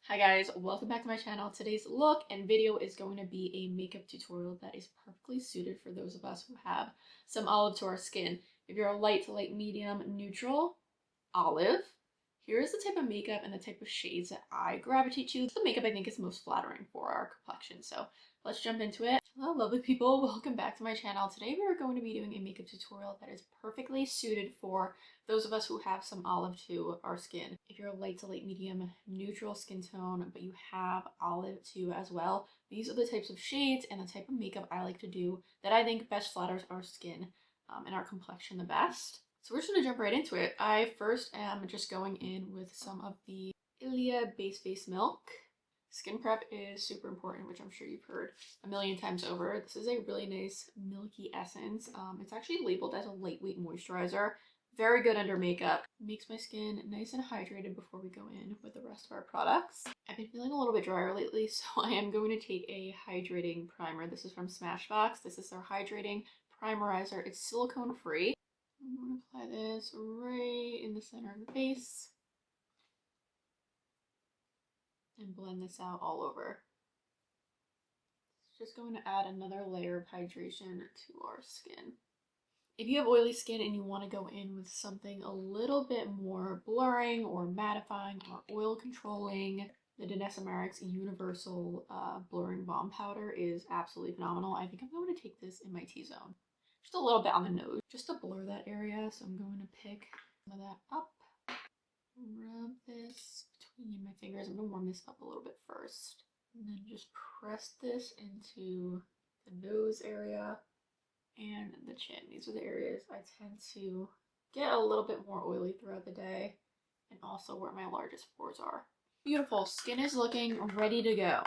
Hi guys, welcome back to my channel. Today's look and video is going to be a makeup tutorial that is perfectly suited for those of us who have some olive to our skin. If you're a light to light medium, neutral, olive, here's the type of makeup and the type of shades that I gravitate to. It's the makeup I think is most flattering for our complexion. So let's jump into it. Hello lovely people, welcome back to my channel. Today we are going to be doing a makeup tutorial that is perfectly suited for those of us who have some olive to our skin. If you're a light to light medium neutral skin tone but you have olive too as well, these are the types of shades and the type of makeup I like to do that I think best flatters our skin and our complexion the best. So we're just going to jump right into it. I first am just going in with some of the Ilia Base Face Milk. Skin prep is super important, which I'm sure you've heard a million times over. This is a really nice milky essence. It's actually labeled as a lightweight moisturizer. Very good under makeup. Makes my skin nice and hydrated before we go in with the rest of our products. I've been feeling a little bit drier lately, so I am going to take a hydrating primer. This is from Smashbox. This is their hydrating primerizer. It's silicone free. I'm going to apply this right in the center of the face and blend this out all over. It's just going to add another layer of hydration to our skin. If you have oily skin and you want to go in with something a little bit more blurring or mattifying or oil controlling, the Danessa Myricks Universal Blurring Balm Powder is absolutely phenomenal. I think I'm going to take this in my T-zone. Just a little bit on the nose, just to blur that area. So I'm going to pick some of that up. Rub this between my fingers. I'm going to warm this up a little bit first. And then just press this into the nose area and the chin. These are the areas I tend to get a little bit more oily throughout the day and also where my largest pores are. Beautiful. Skin is looking ready to go.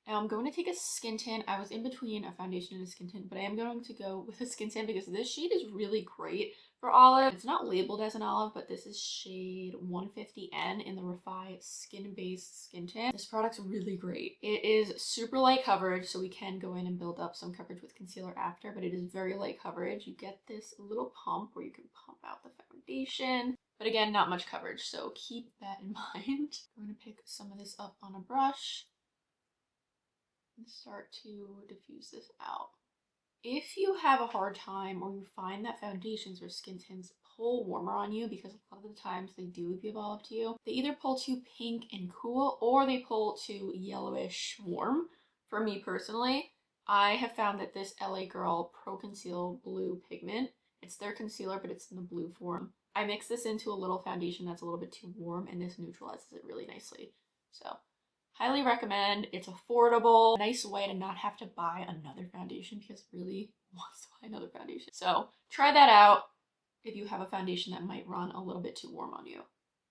Now I'm going to take a skin tint. I was in between a foundation and a skin tint, but I am going to go with a skin tint because this shade is really great for olive. It's not labeled as an olive, but this is shade 150N in the Refi Skin Based Skin Tint. This product's really great. It is super light coverage, so we can go in and build up some coverage with concealer after, but it is very light coverage. You get this little pump where you can pump out the foundation. But again, not much coverage, so keep that in mind. I'm going to pick some of this up on a brush and start to diffuse this out. If you have a hard time or you find that foundations or skin tints pull warmer on you, because a lot of the times they do if you have olive to you, they either pull too pink and cool or they pull too yellowish warm. For me personally, I have found that this LA Girl Pro Conceal Blue Pigment, it's their concealer but it's in the blue form. I mix this into a little foundation that's a little bit too warm and this neutralizes it really nicely. So highly recommend. It's affordable. Nice way to not have to buy another foundation because it really wants to buy another foundation. So try that out if you have a foundation that might run a little bit too warm on you.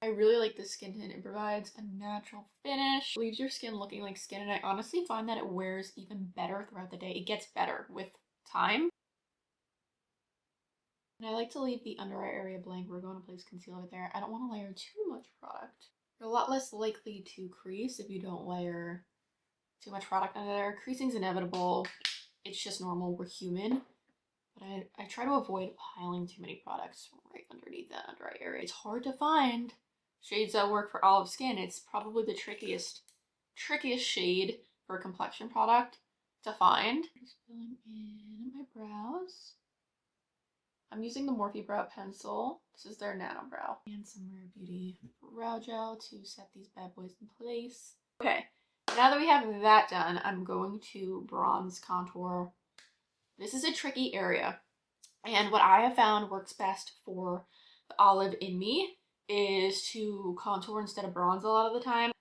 I really like this skin tint. It provides a natural finish, leaves your skin looking like skin, and I honestly find that it wears even better throughout the day. It gets better with time. And I like to leave the under eye area blank. We're going to place concealer there. I don't want to layer too much product. You're a lot less likely to crease if you don't layer too much product under there. Creasing's inevitable. It's just normal. We're human. But I try to avoid piling too many products right underneath that under eye area. It's hard to find shades that work for olive skin. It's probably the trickiest shade for a complexion product to find. Just filling in my brows. I'm using the Morphe Brow Pencil. This is their Nano Brow. And some Rare Beauty Brow Gel to set these bad boys in place. Okay, now that we have that done, I'm going to bronze contour. This is a tricky area. And what I have found works best for the olive in me is to contour instead of bronze a lot of the time.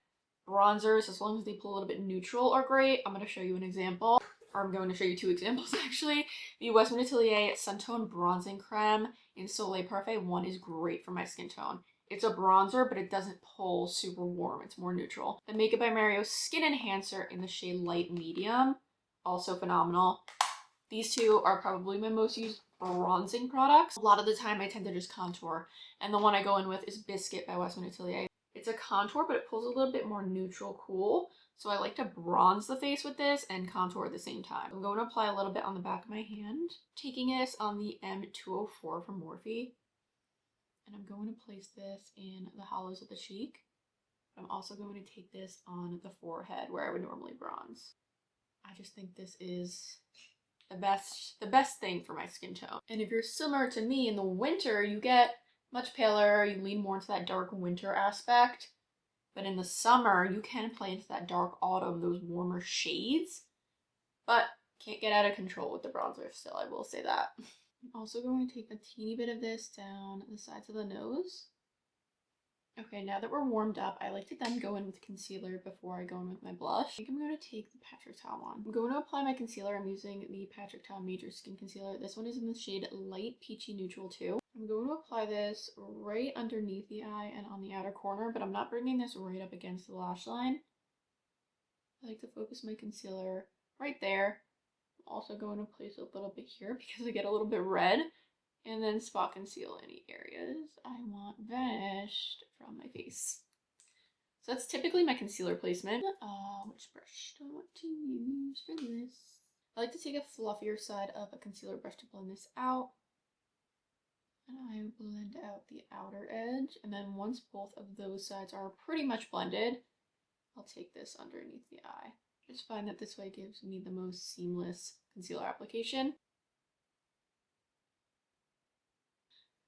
Bronzers, as long as they pull a little bit neutral, are great. I'm going to show you an example. Or I'm going to show you two examples actually. The Westman Atelier Suntone Bronzing Creme in Soleil Parfait 1 is great for my skin tone. It's a bronzer, but it doesn't pull super warm. It's more neutral. The Makeup by Mario Skin Enhancer in the shade Light Medium, also phenomenal. These two are probably my most used bronzing products. A lot of the time I tend to just contour, and the one I go in with is Biscuit by Westman Atelier. It's a contour, but it pulls a little bit more neutral cool. So I like to bronze the face with this and contour at the same time. I'm going to apply a little bit on the back of my hand. Taking this on the M204 from Morphe. And I'm going to place this in the hollows of the cheek. I'm also going to take this on the forehead where I would normally bronze. I just think this is the best thing for my skin tone. And if you're similar to me, in the winter, you get much paler, you lean more into that dark winter aspect. But in the summer, you can play into that dark autumn, those warmer shades. But can't get out of control with the bronzer still, I will say that. I'm also going to take a teeny bit of this down the sides of the nose. Okay, now that we're warmed up, I like to then go in with concealer before I go in with my blush. I think I'm going to take the Patrick Ta one. I'm going to apply my concealer. I'm using the Patrick Ta Major Skin Concealer. This one is in the shade Light Peachy Neutral 2. I'm going to apply this right underneath the eye and on the outer corner, but I'm not bringing this right up against the lash line. I like to focus my concealer right there. I'm also going to place a little bit here because I get a little bit red. And then spot conceal any areas I want vanished from my face. So that's typically my concealer placement. Which brush do I want to use for this? I like to take a fluffier side of a concealer brush to blend this out. And I blend out the outer edge. And then once both of those sides are pretty much blended, I'll take this underneath the eye. I just find that this way gives me the most seamless concealer application.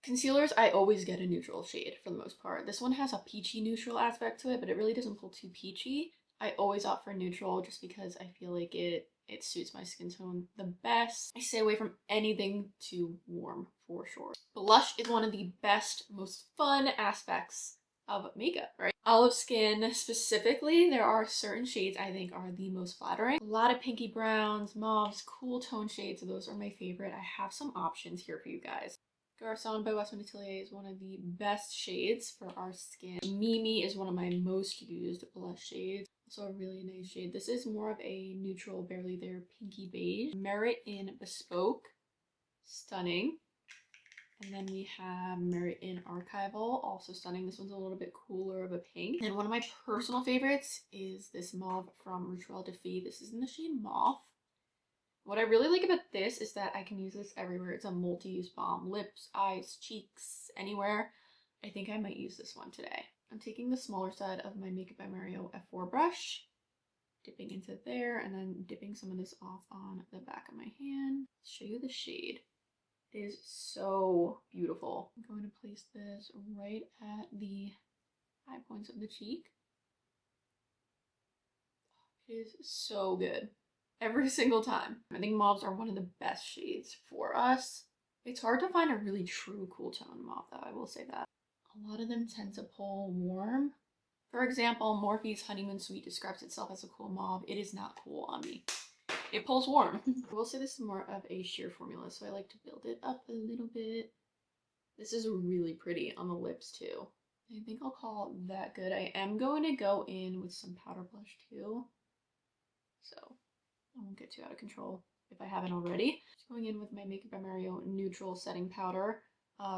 Concealers, I always get a neutral shade for the most part. This one has a peachy neutral aspect to it, but it really doesn't pull too peachy. I always opt for neutral just because I feel like it suits my skin tone the best. I stay away from anything too warm for sure. Blush is one of the best, most fun aspects of makeup, right? Olive skin specifically, there are certain shades I think are the most flattering. A lot of pinky browns, mauves, cool tone shades, those are my favorite. I have some options here for you guys. Garçon by Westman Atelier is one of the best shades for our skin. Mimi is one of my most used blush shades. Also a really nice shade. This is more of a neutral, barely there pinky beige. Merit in Bespoke, stunning. And then we have Merit in Archival, also stunning. This one's a little bit cooler of a pink. And one of my personal favorites is this mauve from Rituel de Fille. This is in the shade Mauve. What I really like about this is that I can use this everywhere. It's a multi-use balm. Lips, eyes, cheeks, anywhere. I think I might use this one today. I'm taking the smaller side of my Makeup by Mario F4 brush, dipping into there, and then dipping some of this off on the back of my hand. I'll show you the shade. It is so beautiful. I'm going to place this right at the high points of the cheek. It is so good. Every single time. I think mauves are one of the best shades for us. It's hard to find a really true cool tone mauve though, I will say that. A lot of them tend to pull warm. For example, Morphe's Honeymoon Sweet describes itself as a cool mauve. It is not cool on me. It pulls warm. I will say this is more of a sheer formula, so I like to build it up a little bit. This is really pretty on the lips too. I think I'll call that good. I am going to go in with some powder blush too. So I won't get too out of control if I haven't already. Just going in with my Makeup by Mario Neutral Setting Powder.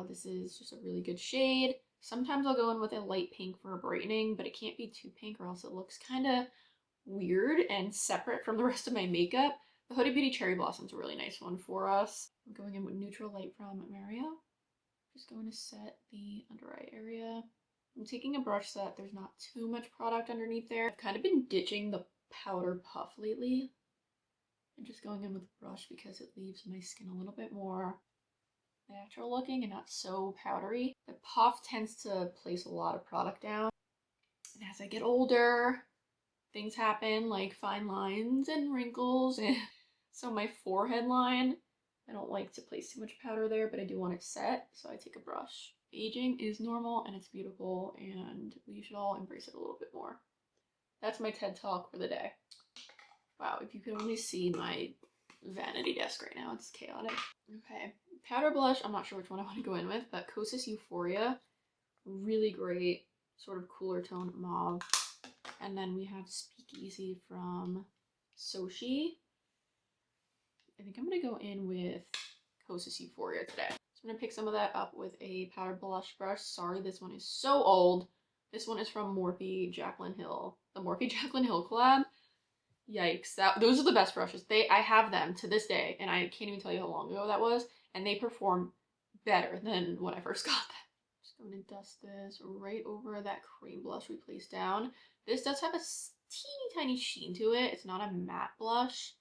This is just a really good shade. Sometimes I'll go in with a light pink for a brightening, but it can't be too pink or else it looks kind of weird and separate from the rest of my makeup. The Huda Beauty Cherry Blossom is a really nice one for us. I'm going in with Neutral Light from Mario. Just going to set the under eye area. I'm taking a brush that there's not too much product underneath there. I've kind of been ditching the powder puff lately. I'm just going in with a brush because it leaves my skin a little bit more natural looking and not so powdery. The puff tends to place a lot of product down. And as I get older, things happen like fine lines and wrinkles. And so my forehead line, I don't like to place too much powder there, but I do want it set. So I take a brush. Aging is normal and it's beautiful and we should all embrace it a little bit more. That's my TED Talk for the day. Wow, if you could only see my vanity desk right now, it's chaotic. Okay, powder blush, I'm not sure which one I want to go in with, but Kosas Euphoria, really great, sort of cooler tone mauve. And then we have Speakeasy from Sochi. I think I'm going to go in with Kosas Euphoria today. So I'm going to pick some of that up with a powder blush brush. Sorry, this one is so old. This one is from Morphe Jaclyn Hill, the Morphe Jaclyn Hill collab. Yikes, those are the best brushes. I have them to this day, and I can't even tell you how long ago that was, and they perform better than when I first got them. Just I'm going to dust this right over that cream blush we placed down. This does have a teeny tiny sheen to it. It's not a matte blush,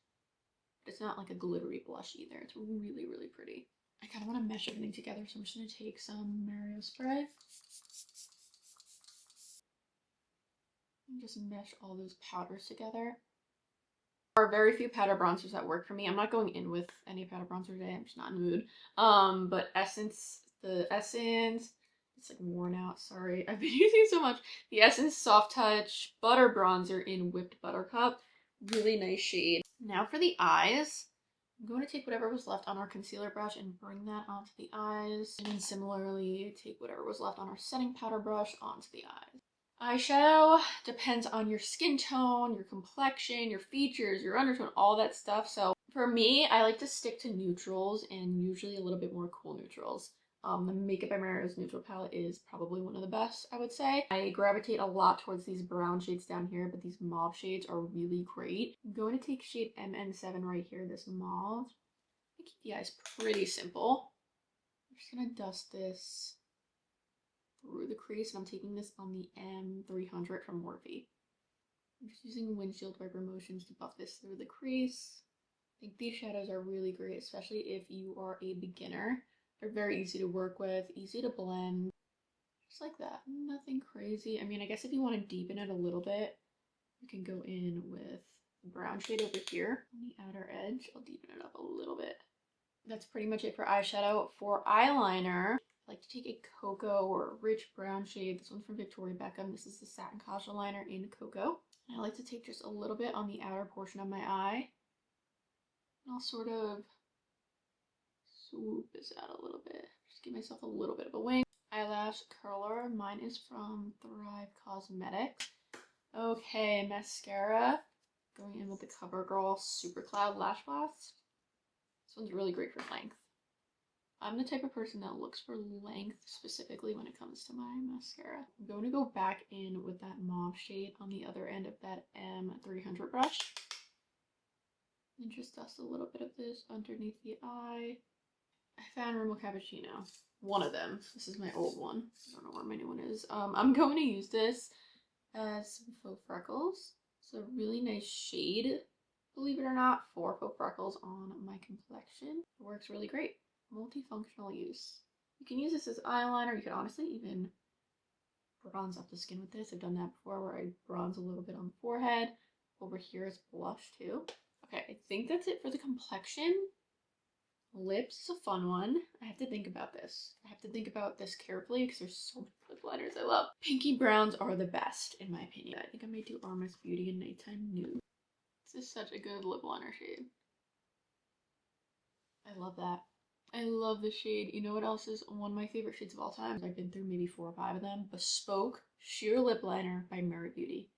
but it's not like a glittery blush either. It's really, really pretty. I kind of want to mesh everything together, so I'm just going to take some Mario spray and just mesh all those powders together. There are very few powder bronzers that work for me. I'm not going in with any powder bronzer today. I'm just not in the mood. But the Essence, it's like worn out. Sorry, I've been using so much. The Essence Soft Touch Butter Bronzer in Whipped Buttercup. Really nice shade. Now for the eyes. I'm going to take whatever was left on our concealer brush and bring that onto the eyes. And then similarly, take whatever was left on our setting powder brush onto the eyes. Eyeshadow depends on your skin tone, your complexion, your features, your undertone, all that stuff. So for me, I like to stick to neutrals and usually a little bit more cool neutrals. The Makeup by Mario's neutral palette is probably one of the best, I would say. I gravitate a lot towards these brown shades down here, but these mauve shades are really great. I'm going to take shade MN7 right here, this mauve. I keep the eyes pretty simple. I'm just going to dust this through the crease, and I'm taking this on the M300 from Morphe. I'm just using windshield wiper motions to buff this through the crease. I think these shadows are really great, especially if you are a beginner. They're very easy to work with, easy to blend, just like that. Nothing crazy. I mean, I guess if you want to deepen it a little bit, you can go in with the brown shade over here on the outer edge. I'll deepen it up a little bit. That's pretty much it for eyeshadow. For eyeliner, I like to take a cocoa or a rich brown shade. This one's from Victoria Beckham. This is the Satin Kaja liner in cocoa. And I like to take just a little bit on the outer portion of my eye. And I'll sort of swoop this out a little bit. Just give myself a little bit of a wing. Eyelash curler. Mine is from Thrive Cosmetics. Okay, mascara. Going in with the CoverGirl Super Cloud Lash Blast. This one's really great for length. I'm the type of person that looks for length specifically when it comes to my mascara. I'm going to go back in with that mauve shade on the other end of that M300 brush. And just dust a little bit of this underneath the eye. I found Rimmel Cappuccino. One of them. This is my old one. I don't know where my new one is. I'm going to use this as some faux freckles. It's a really nice shade, believe it or not, for faux freckles on my complexion. It works really great. Multifunctional use. You can use this as eyeliner. You could honestly even bronze up the skin with this. I've done that before where I bronze a little bit on the forehead. Over here is blush too. Okay, I think that's it for the complexion. Lips is a fun one. I have to think about this. I have to think about this carefully because there's so many lip liners I love. Pinky browns are the best in my opinion. I think I might do Armist Beauty in Nighttime Nude. This is such a good lip liner shade. I love that. I love this shade. You know what else is one of my favorite shades of all time? I've been through maybe 4 or 5 of them. Bespoke Sheer Lip Liner by Merit Beauty.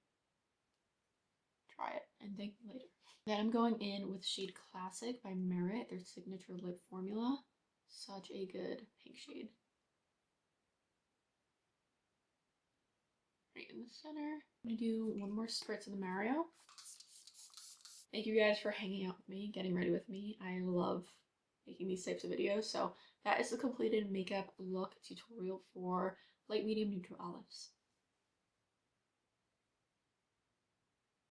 Try it and thank me later. Then I'm going in with shade Classic by Merit, their signature lip formula. Such a good pink shade. Right in the center. I'm gonna do one more spritz of the Mario. Thank you guys for hanging out with me, getting ready with me. I love making these types of videos. So that is the completed makeup look tutorial for light, medium, neutral olives.